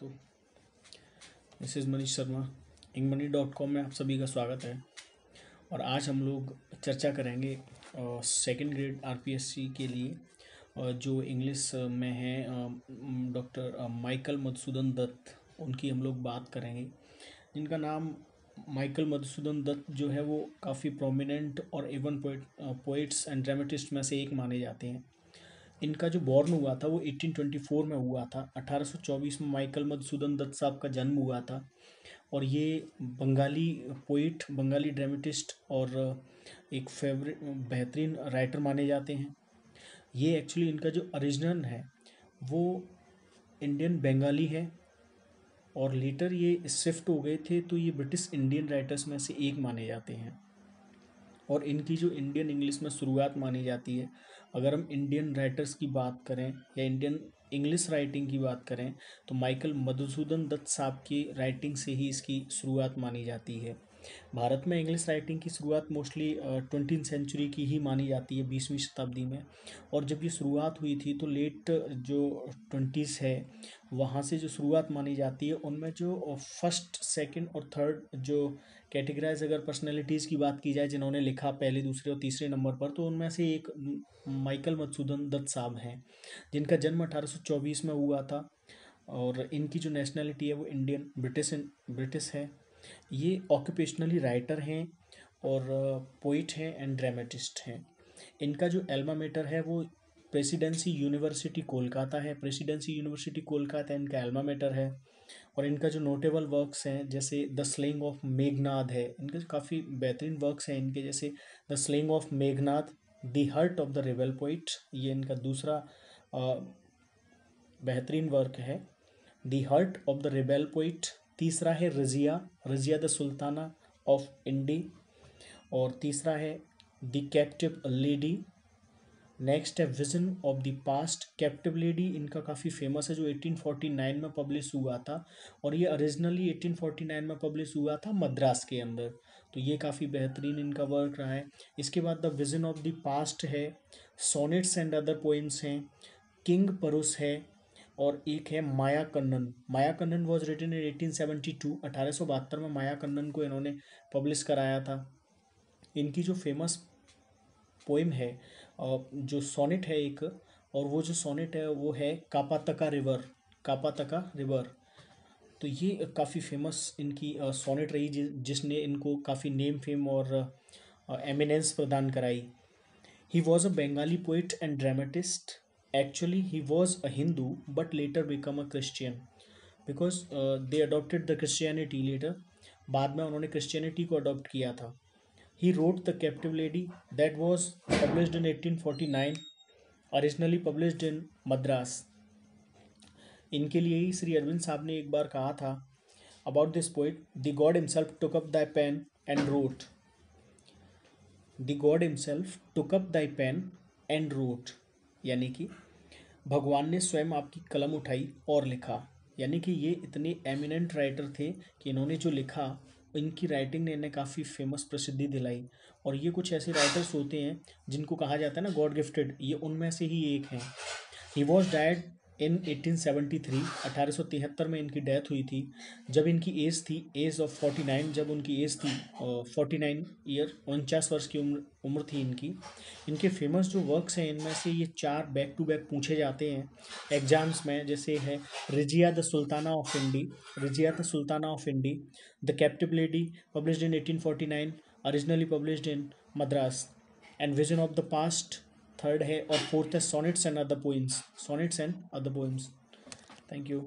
दोस्तों, this is Manish Sharma. ingmoney.com में आप सभी का स्वागत है। और आज हम लोग चर्चा करेंगे सेकंड ग्रेड आरपीएससी के लिए जो इंग्लिश में है डॉक्टर माइकल मधुसूदन दत्त, उनकी हम लोग बात करेंगे। जिनका नाम माइकल मधुसूदन दत्त जो है वो काफ़ी प्रोमिनेंट और एवन पोइट्स एंड ड्रामेटिस्ट में से एक माने जाते हैं। इनका जो बॉर्न हुआ था वो 1824 में हुआ था। 1824 में माइकल मधुसूदन दत्त साहब का जन्म हुआ था। और ये बंगाली पोइट, बंगाली ड्रामेटिस्ट और एक फेवरेट बेहतरीन राइटर माने जाते हैं। ये एक्चुअली इनका जो ओरिजिनल है वो इंडियन बंगाली है और लेटर ये शिफ्ट हो गए थे, तो ये ब्रिटिश इंडियन राइटर्स में से एक माने जाते हैं। और इनकी जो इंडियन इंग्लिश में शुरुआत मानी जाती है, अगर हम इंडियन राइटर्स की बात करें या इंडियन इंग्लिश राइटिंग की बात करें, तो माइकल मधुसूदन दत्त साहब की राइटिंग से ही इसकी शुरुआत मानी जाती है। भारत में इंग्लिश राइटिंग की शुरुआत मोस्टली 20वीं सेंचुरी की ही मानी जाती है, 20वीं शताब्दी में। और जब ये शुरुआत हुई थी तो लेट जो 20s है वहाँ से जो शुरुआत मानी जाती है, उनमें जो फर्स्ट, सेकंड और थर्ड जो कैटेगराइज अगर पर्सनैलिटीज़ की बात की जाए जिन्होंने लिखा पहले, दूसरे और तीसरे नंबर पर, तो उनमें से एक माइकल मधुसूदन दत्त साहब हैं, जिनका जन्म 1824 में हुआ था। और इनकी जो नेशनैलिटी है वो इंडियन ब्रिटिश है। ये ऑक्यूपेशनली राइटर हैं और पोइट हैं एंड ड्रामेटिस्ट हैं। इनका जो एल्मा मेटर है वो प्रेसिडेंसी यूनिवर्सिटी कोलकाता है। प्रेसिडेंसी यूनिवर्सिटी कोलकाता इनका एल्मा मेटर है। और इनका जो नोटेबल वर्क्स हैं जैसे द स्लेइंग ऑफ मेघनाद है, इनके काफ़ी बेहतरीन वर्क्स हैं इनके, जैसे the slaying of Meghnad, the hurt of the rebel poet, ये इनका दूसरा बेहतरीन वर्क है, the hurt of the rebel poet. तीसरा है रजिया द सुल्ताना ऑफ इंडी। और तीसरा है द कैप्टिव लेडी। नेक्स्ट है vision of the past. Captive lady इनका काफ़ी फेमस है, जो 1849 में पब्लिश हुआ था। और ये ओरिजिनली 1849 में पब्लिश हुआ था मद्रास के अंदर, तो ये काफ़ी बेहतरीन इनका वर्क रहा है। इसके बाद the vision of the past है, सोनेट्स एंड अदर पोइम्स हैं, किंग परुस है, और एक है माया कन्नन। माया कन्नन वॉज रिटन इन 1872। 1872 में माया कन्नन को इन्होंने पब्लिश कराया था। इनकी जो फेमस पोइम है, जो सोनेट है एक, और वो जो सोनेट है वो है कापातका रिवर। तो ये काफ़ी फेमस इनकी सोनेट रही, जिसने इनको काफ़ी नेम, फेम और एमिनेंस प्रदान कराई। He was a Bengali poet and dramatist. Actually he was a Hindu but later become a Christian because they adopted the Christianity later. बाद में उन्होंने क्रिश्चियनिटी को अडॉप्ट किया था। He wrote The Captive Lady that was published in 1849, originally published in Madras. इनके लिए ही श्री अरविंद साहब ने एक बार कहा था about this poet, the God himself took up thy pen and wrote. The God himself took up thy pen and wrote, यानी कि भगवान ने स्वयं आपकी कलम उठाई और लिखा। यानी कि ये इतने एमिनेंट राइटर थे कि इन्होंने जो लिखा, इनकी राइटिंग ने इन्हें काफ़ी फेमस प्रसिद्धि दिलाई। और ये कुछ ऐसे राइटर्स होते हैं जिनको कहा जाता है ना गॉड गिफ्टेड, ये उनमें से ही एक हैं। He was died in 1873। 1873 में इनकी डेथ हुई थी, जब इनकी एज थी एज ऑफ 49। जब उनकी एज थी 49 ईयर, 49 वर्ष की उम्र थी इनकी। इनके फेमस जो वर्क्स हैं इनमें से ये 4 बैक टू बैक पूछे जाते हैं एग्जाम्स में, जैसे है Razia the Sultana of India, the captive lady published in 1849, originally published in Madras, and vision of the past third है, और फोर्थ है sonnets and other poems. Thank you.